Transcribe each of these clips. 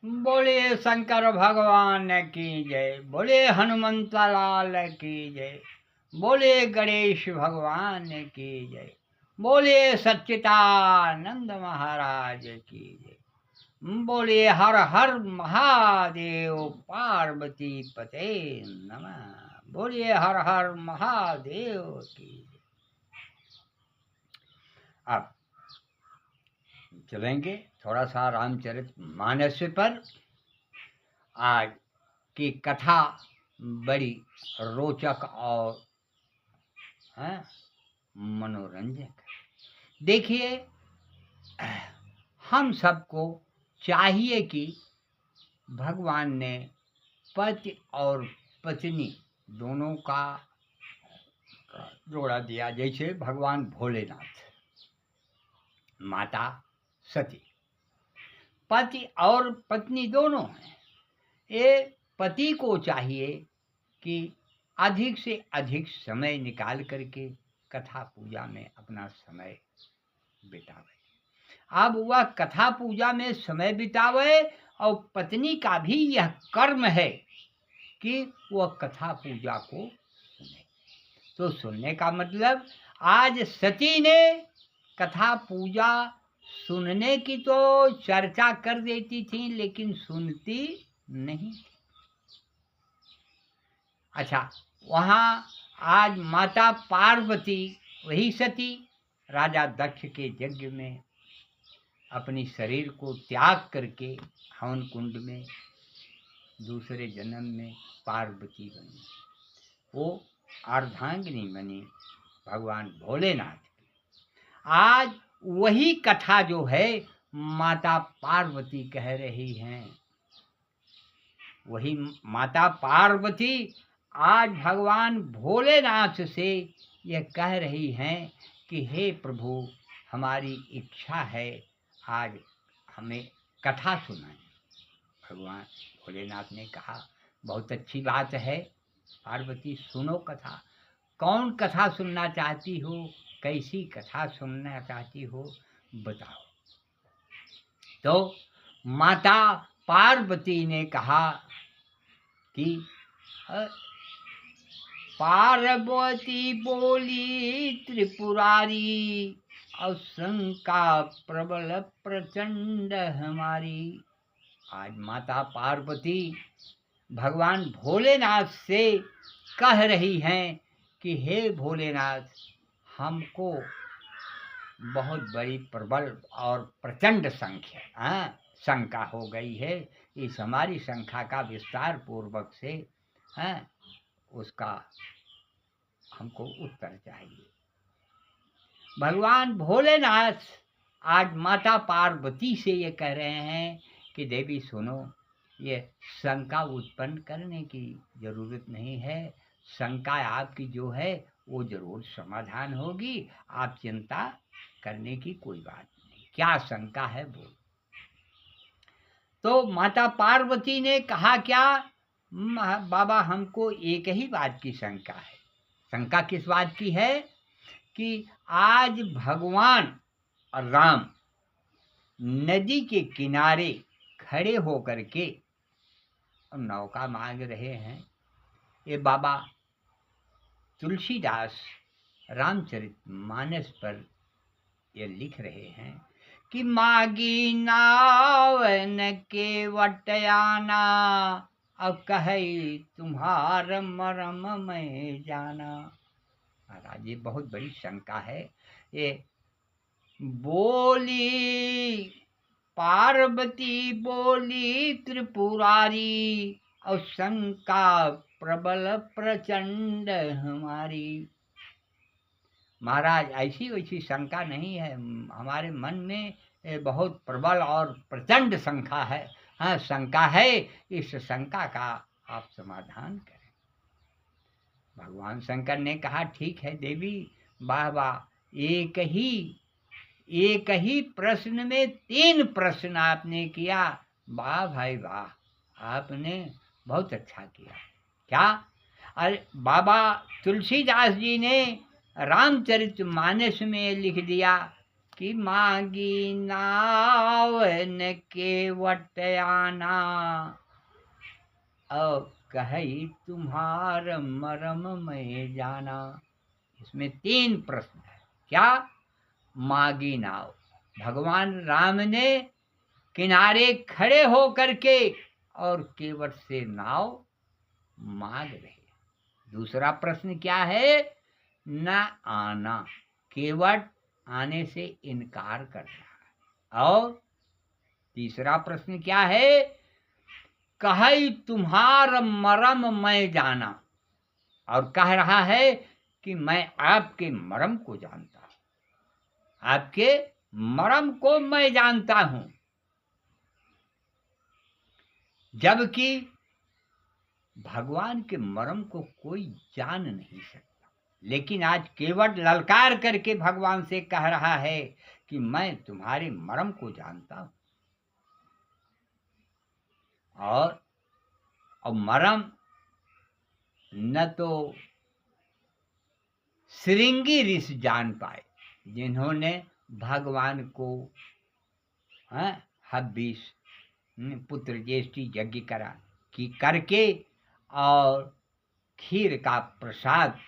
बोले शंकर भगवान की जय, बोले हनुमंत लाल की जय, बोले गणेश भगवान की जय, बोले सच्चिदानंद महाराज की जय, बोले हर हर महादेव पार्वती पते नमः, बोले हर हर महादेव की जय। अब चलेंगे थोड़ा सा रामचरित मानस पर। आज की कथा बड़ी रोचक और मनोरंजक है। देखिए, हम सबको चाहिए कि भगवान ने पति और पत्नी दोनों का जोड़ा दिया। जैसे भगवान भोलेनाथ, माता सती, पति और पत्नी दोनों हैं। ये पति को चाहिए कि अधिक से अधिक समय निकाल करके कथा पूजा में अपना समय बितावे। अब वह कथा पूजा में समय बितावे और पत्नी का भी यह कर्म है कि वह कथा पूजा को सुने। तो सुनने का मतलब, आज सती ने कथा पूजा सुनने की तो चर्चा कर देती थी, लेकिन सुनती नहीं। अच्छा, वहाँ आज माता पार्वती, वही सती, राजा दक्ष के यज्ञ में अपनी शरीर को त्याग करके हवन कुंड में दूसरे जन्म में पार्वती बनी। वो अर्धांगिनी बनी भगवान भोलेनाथ की। आज वही कथा जो है माता पार्वती कह रही हैं, वही माता पार्वती आज भगवान भोलेनाथ से यह कह रही हैं कि हे प्रभु, हमारी इच्छा है आज हमें कथा सुनाएं। भगवान भोलेनाथ ने कहा, बहुत अच्छी बात है पार्वती, सुनो कथा। कौन कथा सुनना चाहती हो, कैसी कथा सुनना चाहती हो, बताओ। तो माता पार्वती ने कहा कि पार्वती बोली त्रिपुरारी, और शंका प्रबल प्रचंड हमारी। आज माता पार्वती भगवान भोलेनाथ से कह रही हैं कि हे भोलेनाथ, हमको बहुत बड़ी प्रबल और प्रचंड शंका हो गई है। इस हमारी शंका का विस्तार पूर्वक से उसका हमको उत्तर चाहिए। भगवान भोलेनाथ आज माता पार्वती से ये कह रहे हैं कि देवी सुनो, ये शंका उत्पन्न करने की जरूरत नहीं है। शंका आपकी जो है वो जरूर समाधान होगी, आप चिंता करने की कोई बात नहीं। क्या शंका है बोल। तो माता पार्वती ने कहा, क्या बाबा, हमको एक ही बात की शंका है। शंका किस बात की है कि आज भगवान राम नदी के किनारे खड़े होकर के नौका मांग रहे हैं। ये बाबा तुलसीदास रामचरितमानस पर ये लिख रहे हैं कि मागी नावन के वटयाना, अब कहे तुम्हार मरम में जाना। महाराज, ये बहुत बड़ी शंका है। ये बोली पार्वती बोली त्रिपुरारी, और शंका प्रबल प्रचंड हमारी। महाराज, ऐसी वैसी शंका नहीं है, हमारे मन में बहुत प्रबल और प्रचंड शंका है। हाँ, शंका है, इस शंका का आप समाधान करें। भगवान शंकर ने कहा, ठीक है देवी, वाह वाह, एक ही प्रश्न में 3 प्रश्न आपने किया। वाह भाई वाह, आपने बहुत अच्छा किया। क्या? अरे बाबा तुलसीदास जी ने रामचरितमानस में लिख दिया कि मांगी नाव न केवट आना, और कही तुम्हार मरम मैं जाना। इसमें 3 प्रश्न है। क्या? मांगी नाव, भगवान राम ने किनारे खड़े हो करके और केवट से नाव मांग रहे। दूसरा प्रश्न क्या है? न आना, केवट आने से इनकार कर रहा है। और तीसरा प्रश्न क्या है? कही तुम्हार मरम मैं जाना, और कह रहा है कि मैं आपके मरम को जानता हूं, आपके मरम को मैं जानता हूं। जबकि भगवान के मरम को कोई जान नहीं सकता, लेकिन आज केवट ललकार करके भगवान से कह रहा है कि मैं तुम्हारे मरम को जानता हूं। और मरम न तो श्रृंगी ऋषि जान पाए, जिन्होंने भगवान को हव्बीस पुत्र ज्येष्ठी यज्ञ करा कि करके और खीर का प्रसाद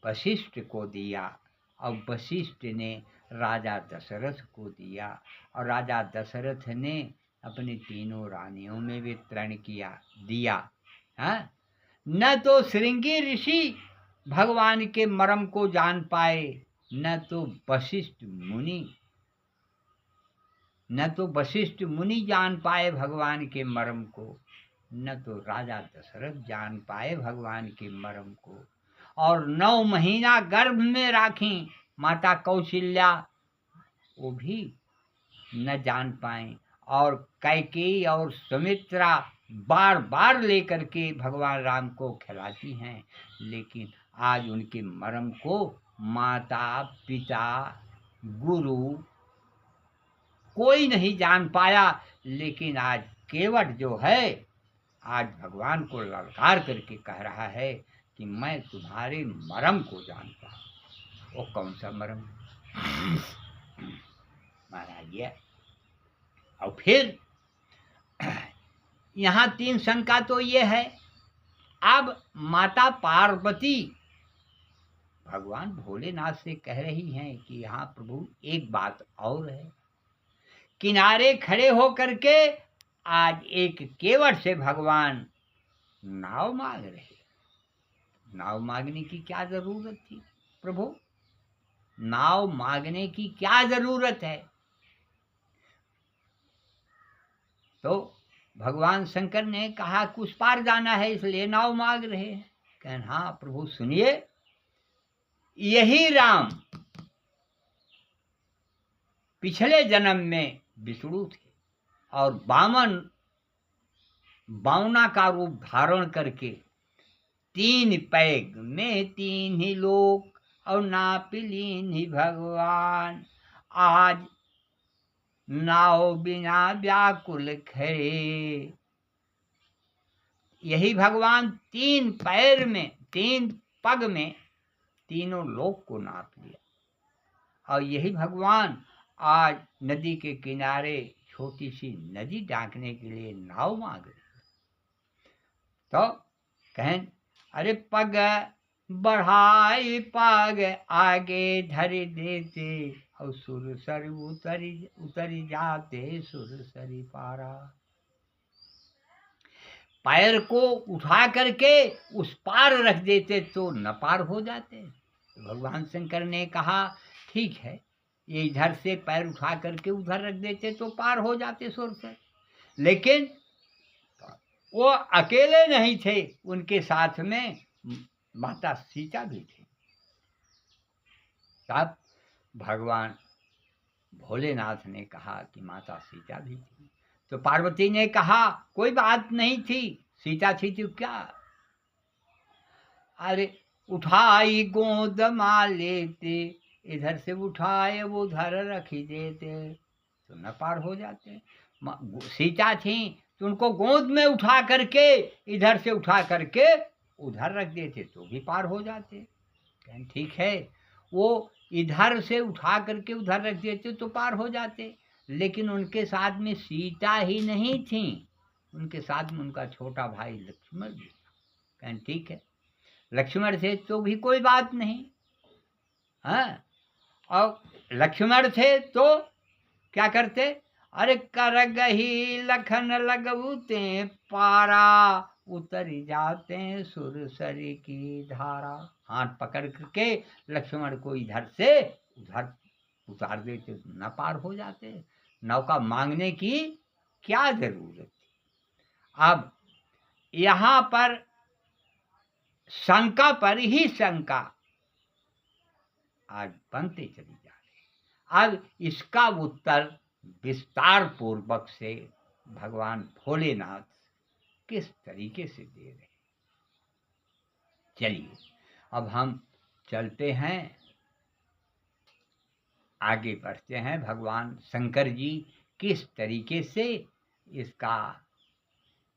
वशिष्ठ को दिया, और वशिष्ठ ने राजा दशरथ को दिया, और राजा दशरथ ने अपने 3 रानियों में वितरण दिया। न तो श्रृंगी ऋषि भगवान के मरम को जान पाए, न तो वशिष्ठ मुनि जान पाए भगवान के मरम को, न तो राजा दशरथ जान पाए भगवान के मरम को। और 9 महीना गर्भ में राखी माता कौशल्या, वो भी न जान पाए। और कैकेयी और सुमित्रा बार बार लेकर के भगवान राम को खिलाती हैं, लेकिन आज उनके मरम को माता पिता गुरु कोई नहीं जान पाया। लेकिन आज केवट जो है, आज भगवान को ललकार करके कह रहा है कि मैं तुम्हारे मरम को जानता हूं। वो कौन सा मरम महाराज? ये और फिर यहाँ 3 शंका तो ये है। अब माता पार्वती भगवान भोलेनाथ से कह रही हैं कि यहाँ प्रभु एक बात और है। किनारे खड़े हो करके आज एक केवट से भगवान नाव मांग रहे। नाव मांगने की क्या जरूरत थी प्रभु? नाव मांगने की क्या जरूरत है? तो भगवान शंकर ने कहा कि उस पार जाना है, इसलिए नाव मांग रहे हैं। कहन हाँ प्रभु सुनिए, यही राम पिछले जन्म में विष्णु थे और बावना का रूप धारण करके 3 पैग में 3 ही लोक और नापिलीन ही भगवान, आज नाव बिना व्याकुल खड़े। यही भगवान 3 पैर में 3 पग में तीनों लोक को नाप लिया। और यही भगवान आज नदी के किनारे छोटी सी नदी डाकने के लिए नाव मांग रहे। तो कहें अरे पग बढ़ाई पग आगे धर देते, और सुर सर उतरी जाते सुर सरी पारा। पैर को उठा करके उस पार रख देते तो न पार हो जाते। भगवान शंकर ने कहा ठीक है, ये इधर से पैर उठा करके उधर रख देते तो पार हो जाते सुर से। लेकिन वो अकेले नहीं थे, उनके साथ में माता सीता भी थी। तब भगवान भोलेनाथ ने कहा कि माता सीता भी थी। तो पार्वती ने कहा कोई बात नहीं थी, सीता थी तो क्या, अरे उठाई गोद मा लेते, इधर से उठाए वो उधर रख ही देते तो न पार हो जाते। सीता थी तो उनको गोद में उठा करके इधर से उठा करके उधर रख देते तो भी पार हो जाते। ठीक है, वो इधर से उठा करके उधर रख देते तो पार हो जाते, लेकिन उनके साथ में सीता ही नहीं थी, उनके साथ में उनका छोटा भाई लक्ष्मण भी था। कहें ठीक है, लक्ष्मण थे तो भी कोई बात नहीं, हाँ। और लक्ष्मण थे तो क्या करते, अरे कर गही लखन लगबूते पारा, उतर जाते सुरसरी की धारा। हाथ पकड़ के लक्ष्मण को इधर से उधर उतार देते, न पार हो जाते, नौका मांगने की क्या जरूरत थी। अब यहाँ पर शंका पर ही शंका आज बनते चली जा रही। अब इसका उत्तर विस्तार पूर्वक से भगवान भोलेनाथ किस तरीके से दे रहे। चलिए अब हम चलते हैं, आगे बढ़ते हैं। भगवान शंकर जी किस तरीके से इसका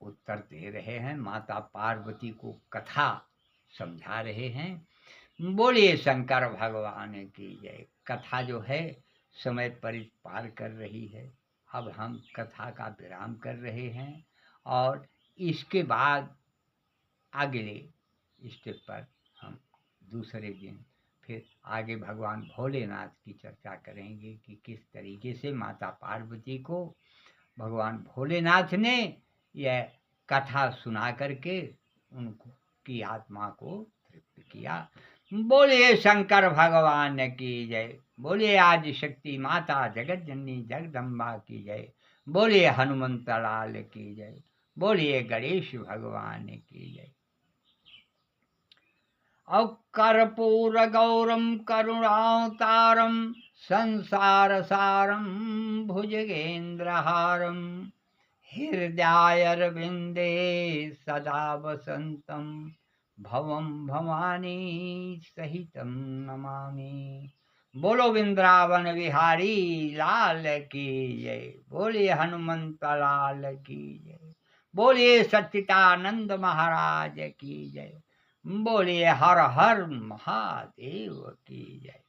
उत्तर दे रहे हैं, माता पार्वती को कथा समझा रहे हैं। बोलिए शंकर भगवान की जय। कथा जो है समय पर पार कर रही है। अब हम कथा का विराम कर रहे हैं और इसके बाद अगले स्टेप पर हम दूसरे दिन फिर आगे भगवान भोलेनाथ की चर्चा करेंगे कि किस तरीके से माता पार्वती को भगवान भोलेनाथ ने यह कथा सुना करके उनकी आत्मा को तृप्त किया। बोलिए शंकर भगवान की जय। बोलिए आदि शक्ति माता जगत जननी जगदम्बा की जय। बोलिए हनुमंत लाल की जय। बोलिए गणेश भगवान की जय। और कर्पूर गौरम करुणावतारम संसार सारम भुजगेन्द्रहारम हृदयारविंदे सदा वसंतम भवम भवानी सहितम नमामि। बोलो वृंदावन बिहारी लाल की जय। बोलिए हनुमंत लाल की जय। बोलिए सच्चिदानंद महाराज की जय। बोलिए हर हर महादेव की जय।